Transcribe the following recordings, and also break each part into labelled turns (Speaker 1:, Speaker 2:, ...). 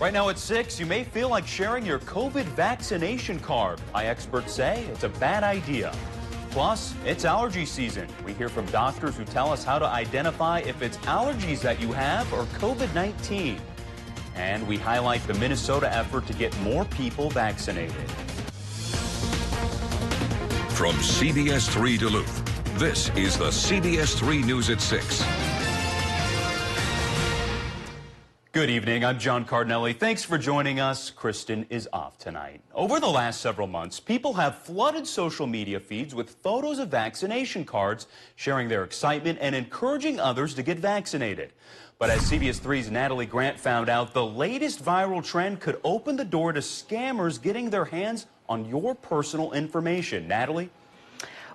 Speaker 1: Right now at 6, you may feel like sharing your COVID vaccination card. Why experts say it's a bad idea. Plus, it's allergy season. We hear from doctors who tell us how to identify if it's allergies that you have or COVID-19. And we highlight the Minnesota effort to get more people vaccinated.
Speaker 2: From CBS3 Duluth, this is the CBS3 News at 6.
Speaker 1: Good evening, I'm John Cardinale. Thanks for joining us. Kristen is off tonight. Over the last several months, people have flooded social media feeds with photos of vaccination cards, sharing their excitement and encouraging others to get vaccinated. But as CBS3's Natalie Grant found out, the latest viral trend could open the door to scammers getting their hands on your personal information. Natalie?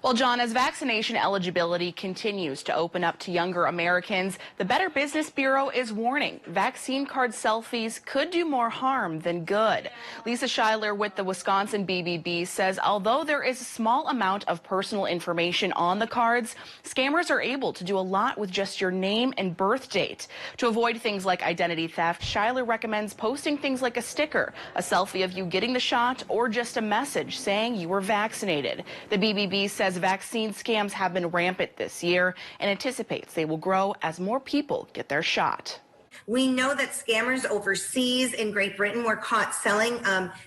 Speaker 3: Well, John, as vaccination eligibility continues to open up to younger Americans, the Better Business Bureau is warning vaccine card selfies could do more harm than good. Lisa Schuyler with the Wisconsin BBB says although there is a small amount of personal information on the cards, scammers are able to do a lot with just your name and birth date. To avoid things like identity theft, Schuyler recommends posting things like a sticker, a selfie of you getting the shot, or just a message saying you were vaccinated. The BBB says vaccine scams have been rampant this year and anticipates they will grow as more people get their shot.
Speaker 4: We know that scammers overseas in Great Britain were caught selling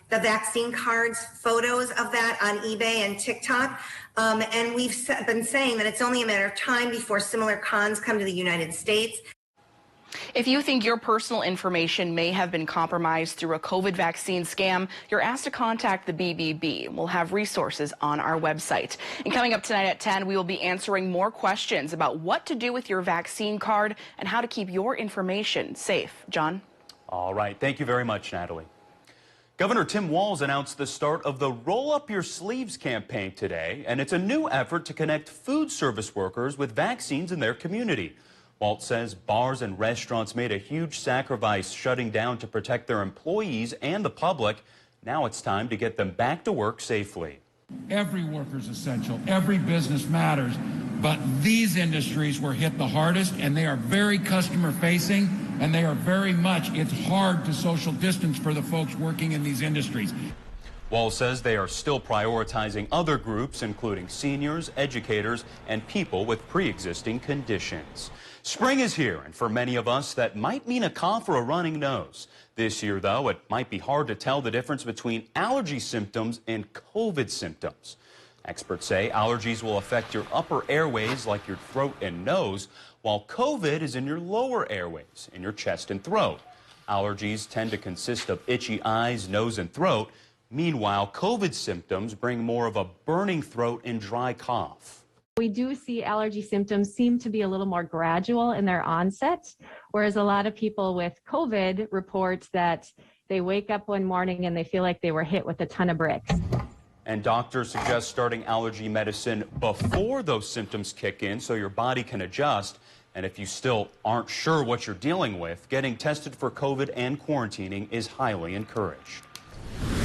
Speaker 4: the vaccine cards, photos of that on eBay and TikTok. And we've been saying that it's only a matter of time before similar cons come to the United States.
Speaker 3: If you think your personal information may have been compromised through a COVID vaccine scam, you're asked to contact the BBB. We'll have resources on our website. And coming up tonight at 10, we will be answering more questions about what to do with your vaccine card and how to keep your information safe. John?
Speaker 1: All right. Thank you very much, Natalie. Governor Tim Walz announced the start of the Roll Up Your Sleeves campaign today, and it's a new effort to connect food service workers with vaccines in their community. Walz says bars and restaurants made a huge sacrifice shutting down to protect their employees and the public. Now it's time to get them back to work safely.
Speaker 5: Every worker is essential. Every business matters. But these industries were hit the hardest, and they are very customer facing, and they are very much, it's hard to social distance for the folks working in these industries.
Speaker 1: Walz says they are still prioritizing other groups, including seniors, educators, and people with pre-existing conditions. Spring is here, and for many of us, that might mean a cough or a running nose. This year, though, it might be hard to tell the difference between allergy symptoms and COVID symptoms. Experts say allergies will affect your upper airways, like your throat and nose, while COVID is in your lower airways, in your chest and throat. Allergies tend to consist of itchy eyes, nose, and throat. Meanwhile, COVID symptoms bring more of a burning throat and dry cough.
Speaker 6: We do see allergy symptoms seem to be a little more gradual in their onset, whereas a lot of people with COVID report that they wake up one morning and they feel like they were hit with a ton of bricks.
Speaker 1: And doctors suggest starting allergy medicine before those symptoms kick in so your body can adjust. And if you still aren't sure what you're dealing with, getting tested for COVID and quarantining is highly encouraged.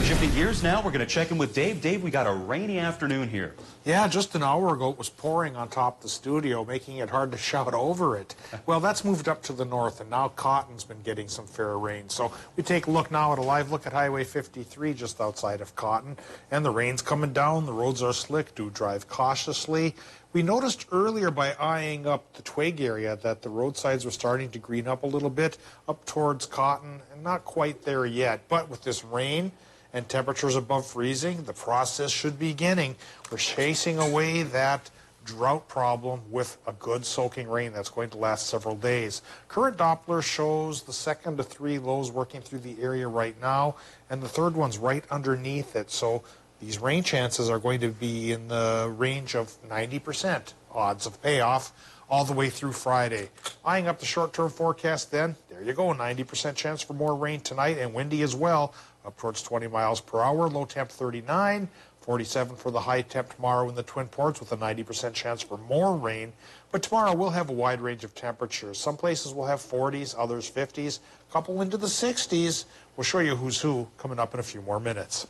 Speaker 1: Shifting gears now, we're going to check in with Dave. Dave, we got a rainy afternoon here.
Speaker 7: Yeah, just an hour ago it was pouring on top of the studio, making it hard to shout over it. Well, that's moved up to the north, and now Cotton's been getting some fair rain. So we take a look now at a live look at Highway 53 just outside of Cotton, and the rain's coming down. The roads are slick. Do drive cautiously. We noticed earlier by eyeing up the Twig area that the roadsides were starting to green up a little bit up towards Cotton, and not quite there yet. But with this rain and temperatures above freezing, the process should be beginning. We're chasing away that drought problem with a good soaking rain that's going to last several days. Current Doppler shows the 2nd to 3 lows working through the area right now, and the third one's right underneath it. So these rain chances are going to be in the range of 90% odds of payoff all the way through Friday. Eyeing up the short-term forecast then, there you go, 90% chance for more rain tonight, and windy as well, up towards 20 miles per hour, low temp 39, 47 for the high temp tomorrow in the Twin Ports with a 90% chance for more rain. But tomorrow we'll have a wide range of temperatures. Some places will have 40s, others 50s, a couple into the 60s. We'll show you who's who coming up in a few more minutes.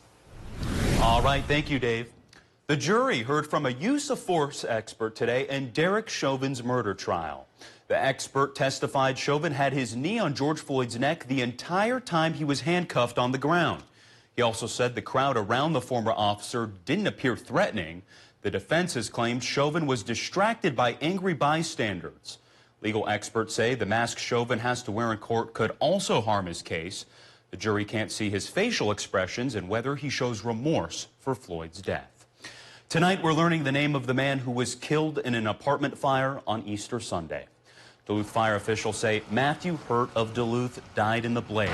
Speaker 1: All right, thank you, Dave. The jury heard from a use of force expert today in Derek Chauvin's murder trial. The expert testified Chauvin had his knee on George Floyd's neck the entire time he was handcuffed on the ground. He also said the crowd around the former officer didn't appear threatening. The defense has claimed Chauvin was distracted by angry bystanders. Legal experts say the mask Chauvin has to wear in court could also harm his case. The jury can't see his facial expressions and whether he shows remorse for Floyd's death. Tonight, we're learning the name of the man who was killed in an apartment fire on Easter Sunday. Duluth fire officials say Matthew Hurt of Duluth died in the blaze.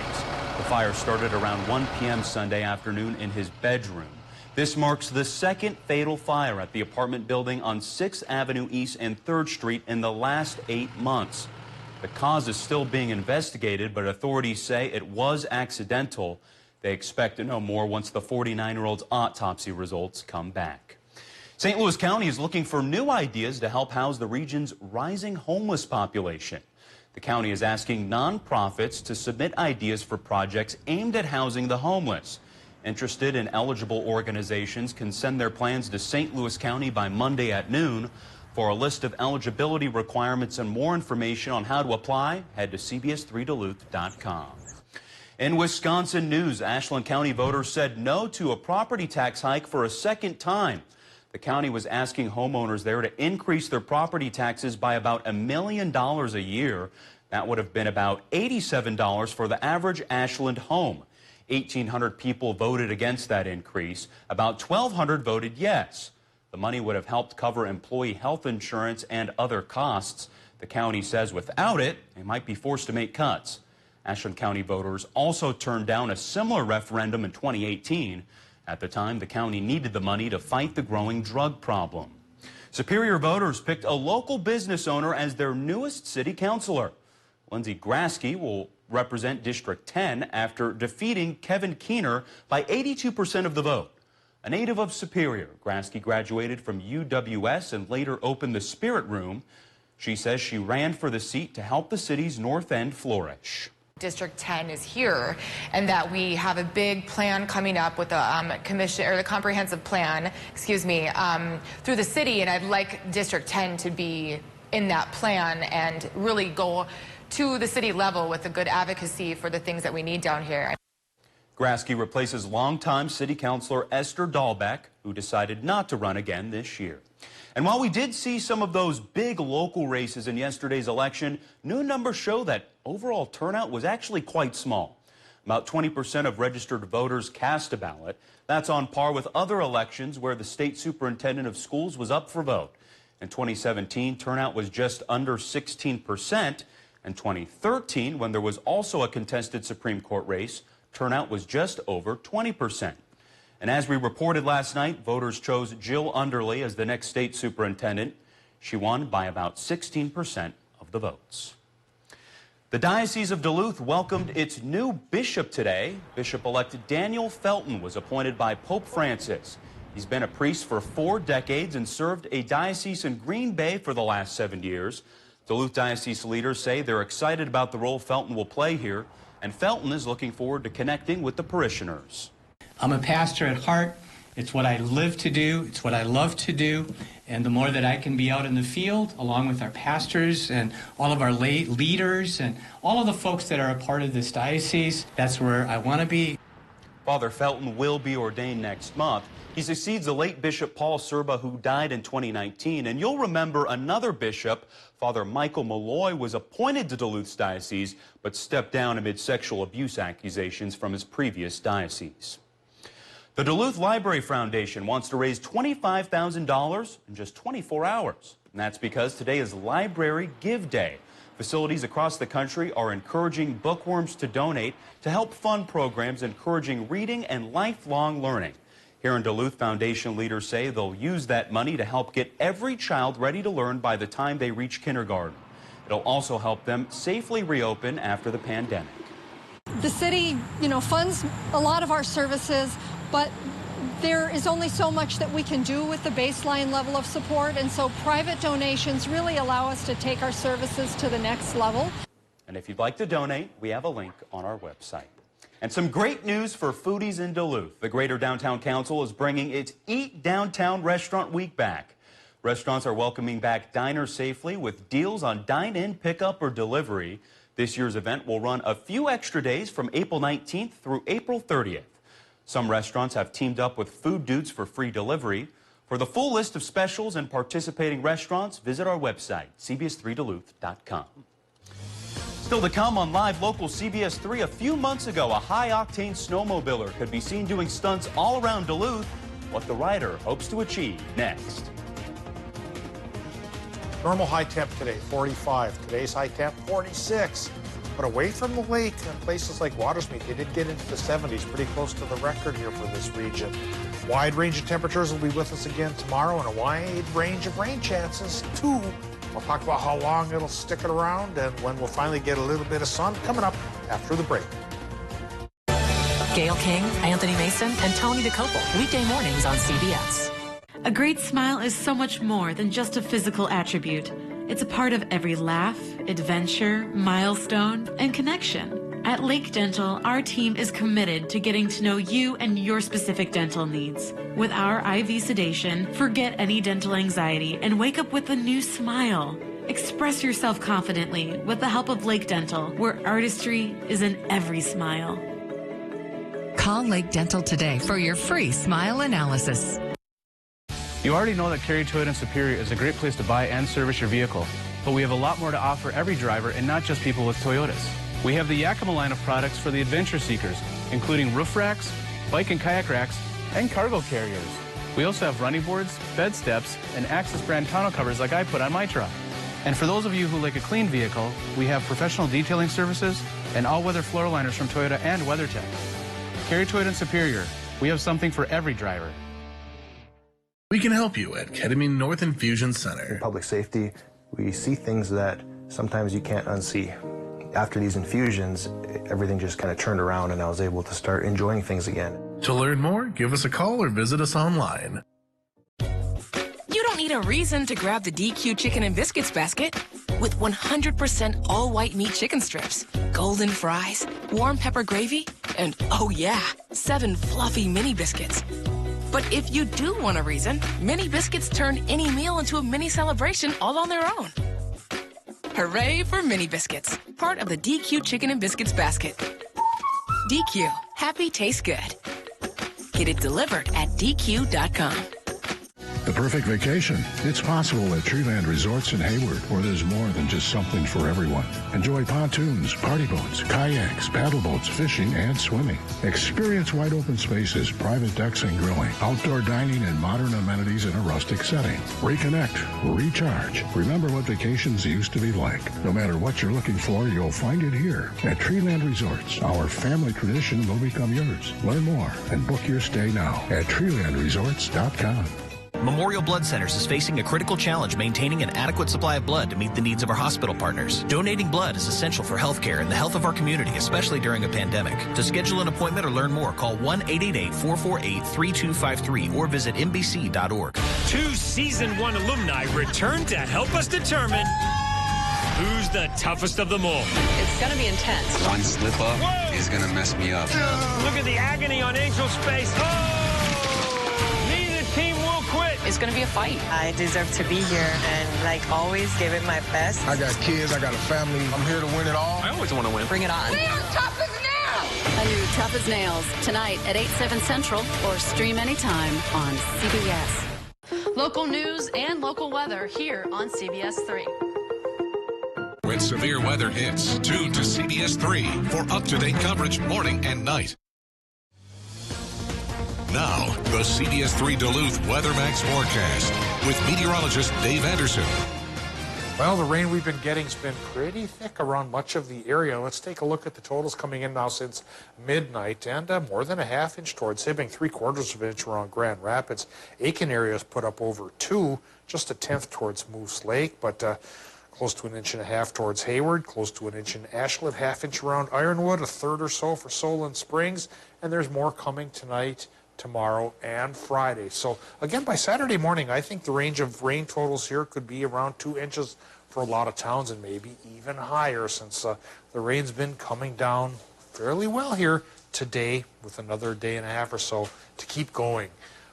Speaker 1: The fire started around 1 p.m. Sunday afternoon in his bedroom. This marks the second fatal fire at the apartment building on 6th Avenue East and 3rd Street in the last 8 months. The cause is still being investigated, but authorities say it was accidental. They expect to know more once the 49-year-old's autopsy results come back. St. Louis County is looking for new ideas to help house the region's rising homeless population. The county is asking nonprofits to submit ideas for projects aimed at housing the homeless. Interested and eligible organizations can send their plans to St. Louis County by Monday at noon. For a list of eligibility requirements and more information on how to apply, head to CBS3Duluth.com. In Wisconsin news, Ashland County voters said no to a property tax hike for a second time. The county was asking homeowners there to increase their property taxes by about $1 million a year. That would have been about $87 for the average Ashland home. 1,800 people voted against that increase. About 1,200 voted yes. The money would have helped cover employee health insurance and other costs. The county says without it, they might be forced to make cuts. Ashland County voters also turned down a similar referendum in 2018. At the time, the county needed the money to fight the growing drug problem. Superior voters picked a local business owner as their newest city councilor. Lindsay Grasky will represent District 10 after defeating Kevin Keener by 82% of the vote. A native of Superior, Grasky graduated from UWS and later opened the Spirit Room. She says she ran for the seat to help the city's North End flourish.
Speaker 8: District 10 is here, and that we have a big plan coming up with the commission, or the comprehensive plan, through the city, and I'd like District 10 to be in that plan and really go to the city level with a good advocacy for the things that we need down here.
Speaker 1: Grasky replaces longtime city councilor Esther Dahlbeck, who decided not to run again this year. And while we did see some of those big local races in yesterday's election, new numbers show that overall turnout was actually quite small. About 20% of registered voters cast a ballot. That's on par with other elections where the state superintendent of schools was up for vote. In 2017, turnout was just under 16%. In 2013, when there was also a contested Supreme Court race, turnout was just over 20%. And as we reported last night, voters chose Jill Underley as the next state superintendent. She won by about 16% of the votes. The Diocese of Duluth welcomed its new bishop today. Bishop-elect Daniel Felton was appointed by Pope Francis. He's been a priest for 4 decades and served a diocese in Green Bay for the last 7 years. Duluth Diocese leaders say they're excited about the role Felton will play here, and Felton is looking forward to connecting with the parishioners.
Speaker 9: I'm a pastor at heart. It's what I live to do. It's what I love to do. And the more that I can be out in the field, along with our pastors and all of our lay leaders and all of the folks that are a part of this diocese, that's where I want to be.
Speaker 1: Father Felton will be ordained next month. He succeeds the late Bishop Paul Serba, who died in 2019. And you'll remember another bishop, Father Michael Malloy, was appointed to Duluth's diocese, but stepped down amid sexual abuse accusations from his previous diocese. The Duluth Library Foundation wants to raise $25,000 in just 24 hours. And that's because today is Library Give Day. Facilities across the country are encouraging bookworms to donate to help fund programs encouraging reading and lifelong learning. Here in Duluth, foundation leaders say they'll use that money to help get every child ready to learn by the time they reach kindergarten. It'll also help them safely reopen after the pandemic.
Speaker 10: The city, funds a lot of our services, but there is only so much that we can do with the baseline level of support, and so private donations really allow us to take our services to the next level.
Speaker 1: And if you'd like to donate, we have a link on our website. And some great news for foodies in Duluth. The Greater Downtown Council is bringing its Eat Downtown Restaurant Week back. Restaurants are welcoming back diners safely with deals on dine-in, pickup, or delivery. This year's event will run a few extra days from April 19th through April 30th. Some restaurants have teamed up with Food Dudes for free delivery. For the full list of specials and participating restaurants, visit our website, cbs3duluth.com. Still to come on Live Local CBS 3, a few months ago, a high-octane snowmobiler could be seen doing stunts all around Duluth. What the rider hopes to achieve next.
Speaker 7: Normal high temp today, 45. Today's high temp, 46. But away from the lake and places like Watersmeet, they did get into the 70s, pretty close to the record here for this region. Wide range of temperatures will be with us again tomorrow, and a wide range of rain chances, too. We'll talk about how long it'll stick it around and when we'll finally get a little bit of sun coming up after the break.
Speaker 11: Gail King, Anthony Mason, and Tony DeCopel, weekday mornings on CBS.
Speaker 12: A great smile is so much more than just a physical attribute. It's a part of every laugh, adventure, milestone, and connection. At Lake Dental, our team is committed to getting to know you and your specific dental needs. With our IV sedation, forget any dental anxiety and wake up with a new smile. Express yourself confidently with the help of Lake Dental, where artistry is in every smile.
Speaker 11: Call Lake Dental today for your free smile analysis.
Speaker 13: You already know that Cary Toyota in Superior is a great place to buy and service your vehicle, but we have a lot more to offer every driver and not just people with Toyotas. We have the Yakima line of products for the adventure seekers, including roof racks, bike and kayak racks, and cargo carriers. We also have running boards, bed steps, and Access brand tonneau covers like I put on my truck. And for those of you who like a clean vehicle, we have professional detailing services and all-weather floor liners from Toyota and WeatherTech. Cary Toyota in Superior, we have something for every driver.
Speaker 14: We can help you at Ketamine North Infusion Center.
Speaker 15: In public safety, we see things that sometimes you can't unsee. After these infusions, everything just kind of turned around and I was able to start enjoying things again.
Speaker 14: To learn more, give us a call or visit us online.
Speaker 11: You don't need a reason to grab the DQ Chicken and Biscuits basket. With 100% all-white meat chicken strips, golden fries, warm pepper gravy, and oh yeah, 7 fluffy mini biscuits. But if you do want a reason, mini biscuits turn any meal into a mini celebration all on their own. Hooray for mini biscuits, part of the DQ Chicken and Biscuits basket. DQ, happy tastes good. Get it delivered at DQ.com.
Speaker 16: The perfect vacation. It's possible at Treeland Resorts in Hayward, where there's more than just something for everyone. Enjoy pontoons, party boats, kayaks, paddle boats, fishing, and swimming. Experience wide open spaces, private decks and grilling, outdoor dining, and modern amenities in a rustic setting. Reconnect, recharge. Remember what vacations used to be like. No matter what you're looking for, you'll find it here at Treeland Resorts. Our family tradition will become yours. Learn more and book your stay now at treelandresorts.com.
Speaker 17: Memorial Blood Centers is facing a critical challenge maintaining an adequate supply of blood to meet the needs of our hospital partners. Donating blood is essential for healthcare and the health of our community, especially during a pandemic. To schedule an appointment or learn more, call 1-888-448-3253 or visit mbc.org.
Speaker 18: 2 Season 1 alumni return to help us determine who's the toughest of them all.
Speaker 19: It's going to be intense.
Speaker 20: One slip up is going to mess me up.
Speaker 18: Look at the agony on Angel's face. Oh! Neither team will quit.
Speaker 19: It's going to be a fight.
Speaker 21: I deserve to be here and, like always, give it my best.
Speaker 22: I got kids. I got a family. I'm here to win it all.
Speaker 18: I always want to win.
Speaker 19: Bring it on.
Speaker 21: We are tough as nails.
Speaker 23: A new Tough as Nails tonight at 8/7 Central or stream anytime on CBS.
Speaker 24: Local news and local weather here on CBS 3.
Speaker 2: When severe weather hits, tune to CBS 3 for up-to-date coverage morning and night. Now, the CBS 3 Duluth WeatherMax forecast with meteorologist Dave Anderson.
Speaker 7: Well, the rain we've been getting has been pretty thick around much of the area. Let's take a look at the totals coming in now since midnight, and more than a ½ inch towards Hibbing, 3/4 of an inch around Grand Rapids. Aiken area has put up over 2, just a 1/10 towards Moose Lake, but close to 1.5 inches towards Hayward, close to 1 inch in Ashland, ½ inch around Ironwood, 1/3 or so for Solon Springs, and there's more coming tonight, tomorrow, and Friday. So again, by Saturday morning, I think the range of rain totals here could be around 2 inches for a lot of towns and maybe even higher, since the rain's been coming down fairly well here today with another day and a half or so to keep going.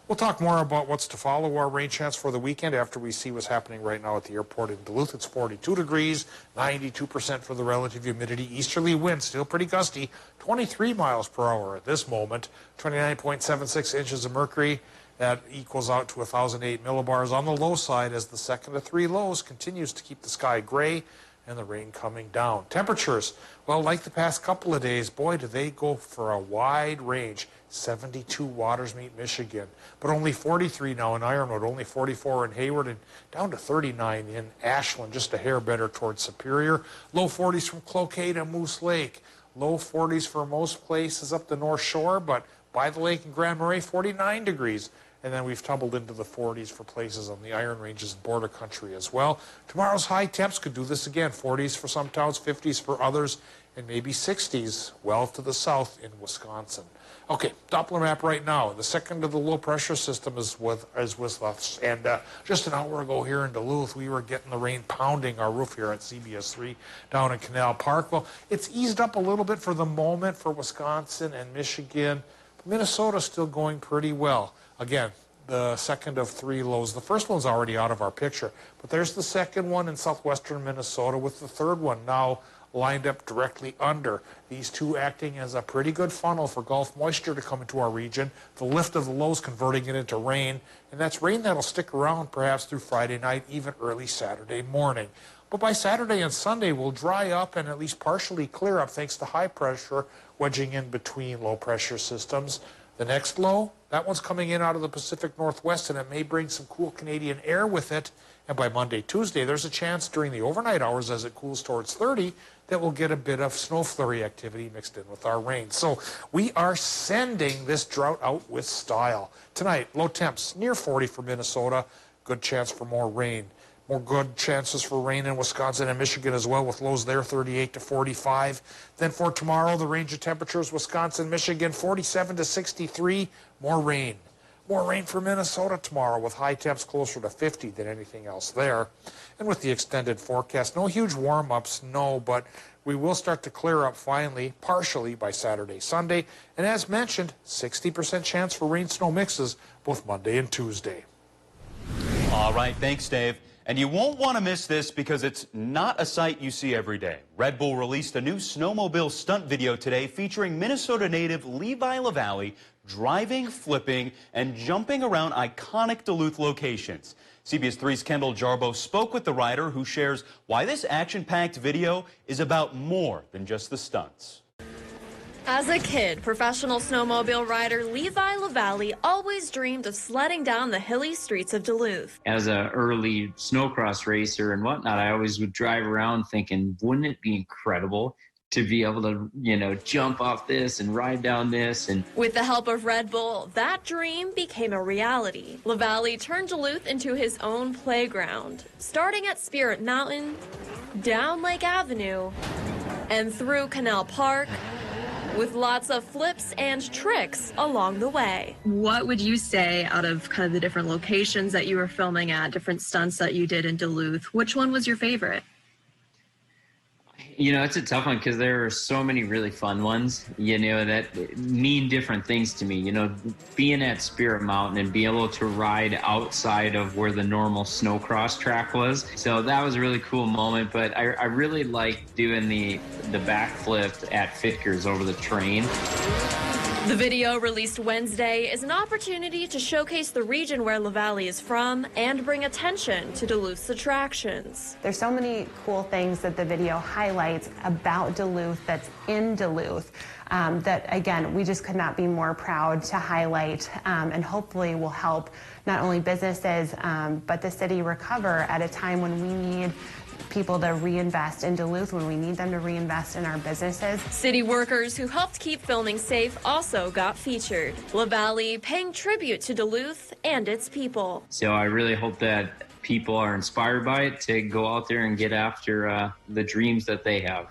Speaker 7: We'll talk more about what's to follow our rain chance for the weekend after we see what's happening right now at the airport in Duluth. It's 42 degrees, 92% for the relative humidity. Easterly wind still pretty gusty, 23 miles per hour at this moment, 29.76 inches of mercury. That equals out to 1,008 millibars on the low side as the 2nd of 3 lows continues to keep the sky gray and the rain coming down. Temperatures, well, like the past couple of days, boy, do they go for a wide range. 72 Watersmeet, Michigan, but only 43 now in Ironwood, only 44 in Hayward, and down to 39 in Ashland, just a hair better towards Superior. Low 40s from Cloquet to Moose Lake. Low 40s for most places up the North Shore, but by the lake in Grand Marais, 49 degrees. And then we've tumbled into the 40s for places on the Iron Ranges and border country as well. Tomorrow's high temps could do this again. 40s for some towns, 50s for others, and maybe 60s well to the south in Wisconsin. Okay, Doppler map right now. The second of the low pressure system is with us. And just an hour ago here in Duluth, we were getting the rain pounding our roof here at CBS3 down in Canal Park. Well, it's eased up a little bit for the moment for Wisconsin and Michigan. Minnesota's still going pretty well. Again, the second of 3 lows. The first one's already out of our picture, but there's the second one in southwestern Minnesota with the third one now lined up directly under. These two acting as a pretty good funnel for Gulf moisture to come into our region. The lift of the lows converting it into rain, and that's rain that'll stick around perhaps through Friday night, even early Saturday morning. But by Saturday and Sunday, we'll dry up and at least partially clear up thanks to high pressure wedging in between low pressure systems. The next low, that one's coming in out of the Pacific Northwest, and it may bring some cool Canadian air with it. And by Monday, Tuesday, there's a chance during the overnight hours as it cools towards 30 that we'll get a bit of snow flurry activity mixed in with our rain. So we are sending this drought out with style. Tonight, low temps near 40 for Minnesota. Good chance for more rain. More good chances for rain in Wisconsin and Michigan as well, with lows there 38 to 45. Then for tomorrow, the range of temperatures, Wisconsin, Michigan, 47 to 63. More rain. More rain for Minnesota tomorrow with high temps closer to 50 than anything else there. And with the extended forecast, no huge warm-ups, no, but we will start to clear up finally, partially by Saturday, Sunday. And as mentioned, 60% chance for rain-snow mixes both Monday and Tuesday.
Speaker 1: All right, thanks, Dave. And you won't want to miss this because it's not a sight you see every day. Red Bull released a new snowmobile stunt video today featuring Minnesota native Levi LaValle driving, flipping, and jumping around iconic Duluth locations. CBS 3's Kendall Jarbo spoke with the rider, who shares why this action-packed video is about more than just the stunts.
Speaker 3: As a kid, professional snowmobile rider Levi LaValle always dreamed of sledding down the hilly streets of Duluth.
Speaker 4: As an early snowcross racer and whatnot, I always would drive around thinking, wouldn't it be incredible to be able to, jump off this and ride down this? And
Speaker 3: with the help of Red Bull, that dream became a reality. LaValle turned Duluth into his own playground, starting at Spirit Mountain, down Lake Avenue, and through Canal Park, with lots of flips and tricks along the way.
Speaker 5: What would you say, out of kind of the different locations that you were filming at, different stunts that you did in Duluth, which one was your favorite?
Speaker 4: It's a tough one because there are so many really fun ones, that mean different things to me. Being at Spirit Mountain and being able to ride outside of where the normal snowcross track was. So that was a really cool moment, but I really liked doing the backflip at Fitkers over the train.
Speaker 3: The video, released Wednesday, is an opportunity to showcase the region where LaValle is from and bring attention to Duluth's attractions.
Speaker 6: There's so many cool things that the video highlights about Duluth that's in Duluth that, again, we just could not be more proud to highlight, and hopefully will help not only businesses but the city recover at a time when we need people to reinvest in Duluth, when we need them to reinvest in our businesses.
Speaker 3: City workers who helped keep filming safe also got featured. LaValle paying tribute to Duluth and its people.
Speaker 4: So I really hope that people are inspired by it to go out there and get after the dreams that they have.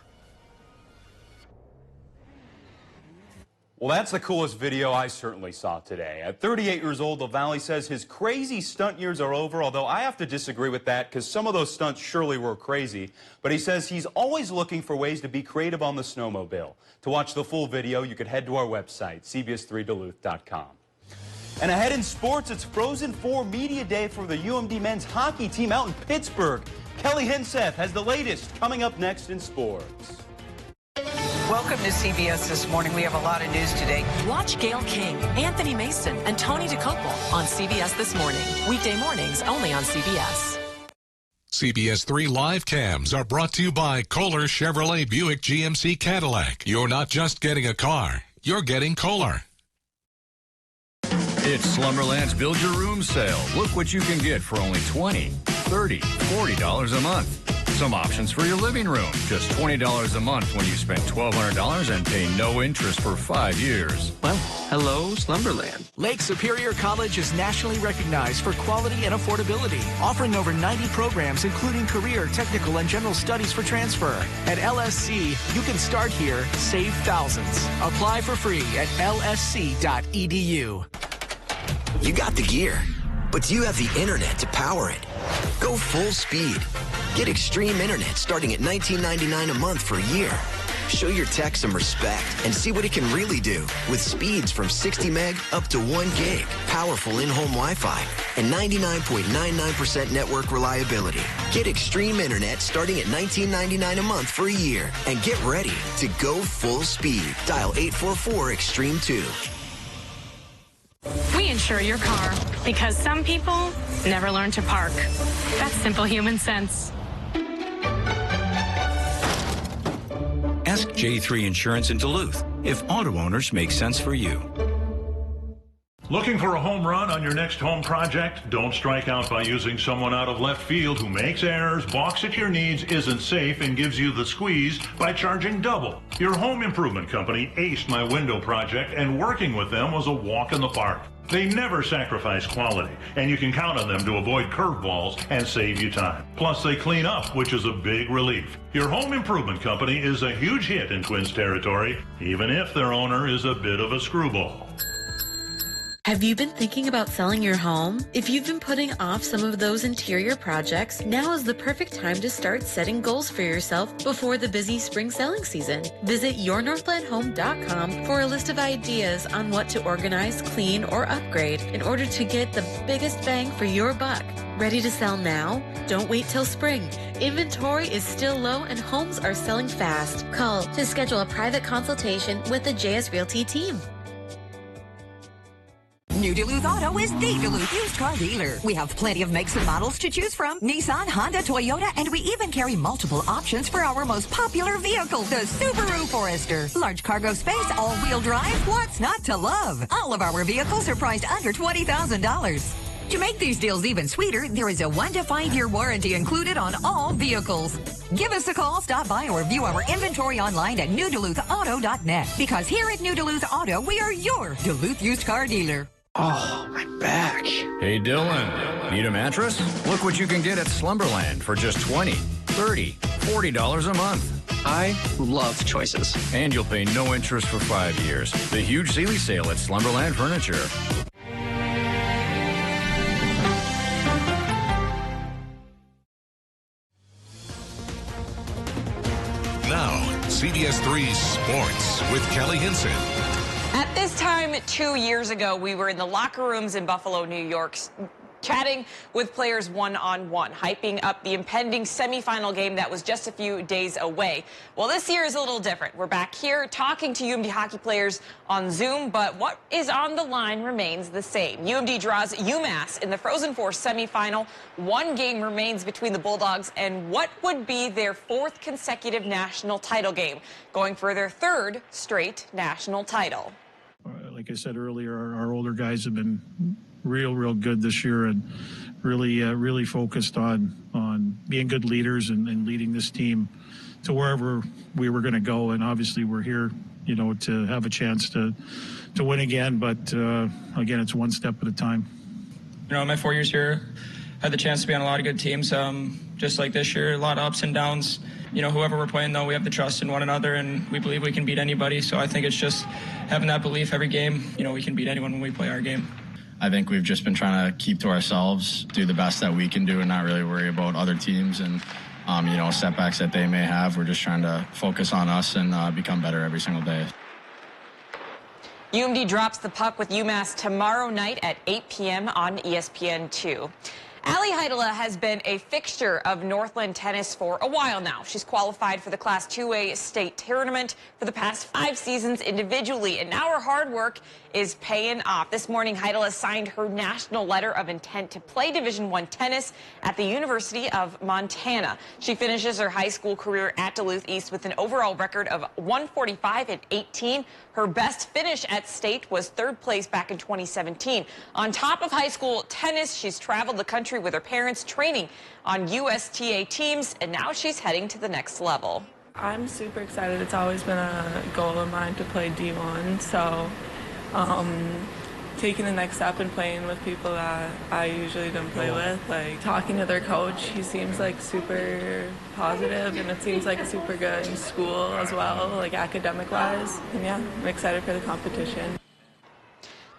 Speaker 1: Well, that's the coolest video I certainly saw today. At 38 years old, LaValle says his crazy stunt years are over, although I have to disagree with that because some of those stunts surely were crazy. But he says he's always looking for ways to be creative on the snowmobile. To watch the full video, you could head to our website, CBS3Duluth.com. And ahead in sports, it's Frozen 4 Media Day for the UMD men's hockey team out in Pittsburgh. Kelly Hinseth has the latest coming up next in sports.
Speaker 8: Welcome to CBS This Morning. We have a lot of news today.
Speaker 24: Watch Gail King, Anthony Mason, and Tony DeCopel on CBS This Morning. Weekday mornings only on CBS.
Speaker 2: CBS3 live cams are brought to you by Kohler Chevrolet Buick GMC Cadillac. You're not just getting a car, you're getting Kohler.
Speaker 9: It's Slumberland's Build Your Room sale. Look what you can get for only $20, $30, $40 a month. Some options for your living room. Just $20 a month when you spend $1,200 and pay no interest for 5 years.
Speaker 10: Well, hello, Slumberland.
Speaker 12: Lake Superior College is nationally recognized for quality and affordability, offering over 90 programs, including career, technical, and general studies for transfer. At LSC, you can start here, save thousands. Apply for free at lsc.edu.
Speaker 25: You got the gear, but do you have the internet to power it? Go full speed. Get extreme internet starting at $19.99 a month for a year. Show your tech some respect and see what it can really do with speeds from 60 meg up to 1 gig, powerful in-home Wi-Fi, and 99.99% network reliability. Get extreme internet starting at $19.99 a month for a year and get ready to go full speed. Dial 844-EXTREME2.
Speaker 26: We insure your car because some people never learn to park. That's simple human sense.
Speaker 27: Ask J3 Insurance in Duluth if auto owners make sense for you.
Speaker 28: Looking for a home run on your next home project? Don't strike out by using someone out of left field who makes errors, balks at your needs, isn't safe, and gives you the squeeze by charging double. Your home improvement company aced my window project, and working with them was a walk in the park. They never sacrifice quality, and you can count on them to avoid curveballs and save you time. Plus, they clean up, which is a big relief. Your home improvement company is a huge hit in Twins territory, even if their owner is a bit of a screwball.
Speaker 29: Have you been thinking about selling your home? If you've been putting off some of those interior projects, now is the perfect time to start setting goals for yourself before the busy spring selling season. Visit yournorthlandhome.com for a list of ideas on what to organize, clean, or upgrade in order to get the biggest bang for your buck. Ready to sell now? Don't wait till spring. Inventory is still low and homes are selling fast. Call to schedule a private consultation with the JS Realty team.
Speaker 30: New Duluth Auto is the Duluth used car dealer. We have plenty of makes and models to choose from. Nissan, Honda, Toyota, and we even carry multiple options for our most popular vehicle, the Subaru Forester. Large cargo space, all-wheel drive, what's not to love? All of our vehicles are priced under $20,000. To make these deals even sweeter, there is a 1 to 5 year warranty included on all vehicles. Give us a call, stop by, or view our inventory online at newduluthauto.net. Because here at New Duluth Auto, we are your Duluth used car dealer.
Speaker 9: Oh, my back. Hey, Dylan, need a mattress? Look what you can get at Slumberland for just $20, $30, $40 a month.
Speaker 10: I love choices.
Speaker 9: And you'll pay no interest for 5 years. The huge Sealy sale at Slumberland Furniture.
Speaker 2: Now, CBS3 Sports with Kelly Hinseth.
Speaker 31: At this time 2 years ago, we were in the locker rooms in Buffalo, New York, chatting with players one-on-one, hyping up the impending semifinal game that was just a few days away. Well, this year is a little different. We're back here talking to UMD hockey players on Zoom, but what is on the line remains the same. UMD draws UMass in the Frozen Four semifinal. One game remains between the Bulldogs and what would be their 4th consecutive national title game, going for their 3rd straight national title.
Speaker 32: Like I said earlier, our older guys have been real good this year and really focused on being good leaders and leading this team to wherever we were going to go. And obviously we're here, you know, to have a chance to win again. But again, it's one step at a time.
Speaker 10: You know, in my 4 years here,
Speaker 11: had the chance to be on a lot of good teams, just like this year, a lot of ups and downs. Whoever we're playing, though, we have the trust in one another, and we believe we can beat anybody. So I think it's just having that belief every game. We can beat anyone when we play our game.
Speaker 13: I think we've just been trying to keep to ourselves, do the best that we can do, and not really worry about other teams and, setbacks that they may have. We're just trying to focus on us and become better every single day.
Speaker 31: UMD drops the puck with UMass tomorrow night at 8 p.m. on ESPN2. Allie Heidela has been a fixture of Northland tennis for a while now. She's qualified for the Class 2A state tournament for the past 5 seasons individually, and now her hard work is paying off. This morning, Heidela signed her national letter of intent to play Division I tennis at the University of Montana. She finishes her high school career at Duluth East with an overall record of 145-18. Her best finish at state was 3rd place back in 2017. On top of high school tennis, she's traveled the country with her parents, training on USTA teams, and now she's heading to the next level.
Speaker 14: I'm super excited. It's always been a goal of mine to play D1, so taking the next step and playing with people that I usually don't play with, like talking to their coach, he seems like super positive, and it seems like super good in school as well, like academic-wise. And yeah, I'm excited for the competition.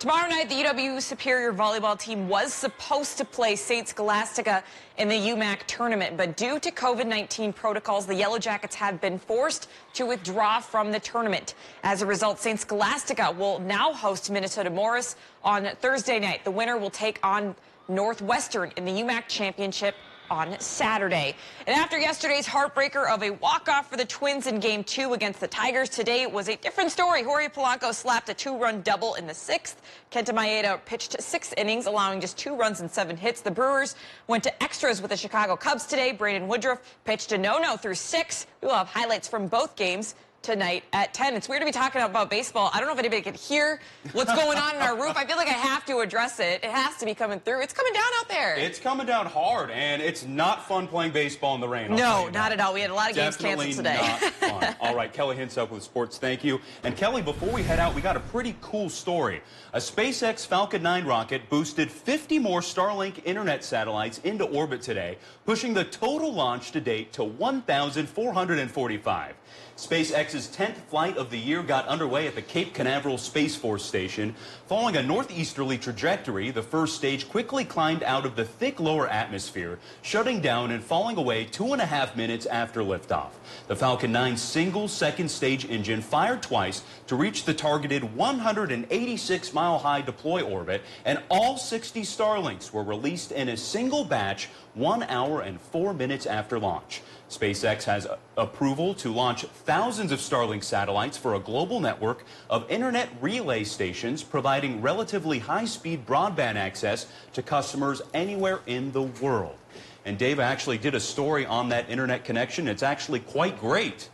Speaker 31: Tomorrow night, the UW Superior volleyball team was supposed to play St. Scholastica in the UMAC tournament, but due to COVID-19 protocols, the Yellow Jackets have been forced to withdraw from the tournament. As a result, St. Scholastica will now host Minnesota Morris on Thursday night. The winner will take on Northwestern in the UMAC championship on Saturday. And after yesterday's heartbreaker of a walk-off for the Twins in Game 2 against the Tigers, today it was a different story. Jorge Polanco slapped a 2-run double in the 6th. Kenta Maeda pitched 6 innings, allowing just 2 runs and 7 hits. The Brewers went to extras with the Chicago Cubs today. Brandon Woodruff pitched a no-no through 6. We will have highlights from both games tonight at 10. It's weird to be talking about baseball. I don't know if anybody can hear what's going on in our roof. I feel like I have to address it. It has to be coming through. It's coming down out there.
Speaker 1: It's coming down hard, and it's not fun playing baseball in the rain.
Speaker 31: No, not at all. We had a lot of games canceled today.
Speaker 1: Definitely not fun. All right, Kelly Hinsup with sports. Thank you. And Kelly, before we head out, we got a pretty cool story. A SpaceX Falcon 9 rocket boosted 50 more Starlink internet satellites into orbit today, pushing the total launch to date to 1,445. SpaceX's 10th flight of the year got underway at the Cape Canaveral Space Force Station. Following a northeasterly trajectory, the first stage quickly climbed out of the thick lower atmosphere, shutting down and falling away 2.5 minutes after liftoff. The Falcon 9's single second stage engine fired twice to reach the targeted 186-mile-high deploy orbit, and all 60 Starlinks were released in a single batch 1 hour and 4 minutes after launch. SpaceX has approval to launch thousands of Starlink satellites for a global network of internet relay stations, providing relatively high-speed broadband access to customers anywhere in the world. And Dave actually did a story on that internet connection. It's actually quite great.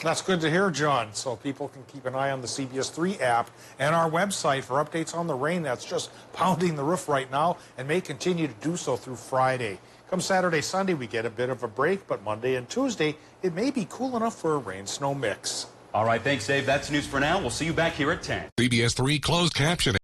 Speaker 7: That's good to hear, John. So people can keep an eye on the CBS3 app and our website for updates on the rain that's just pounding the roof right now and may continue to do so through Friday. Come Saturday, Sunday, we get a bit of a break, but Monday and Tuesday, it may be cool enough for a rain-snow mix.
Speaker 1: All right, thanks, Dave. That's news for now. We'll see you back here at 10.
Speaker 2: CBS3 closed captioning.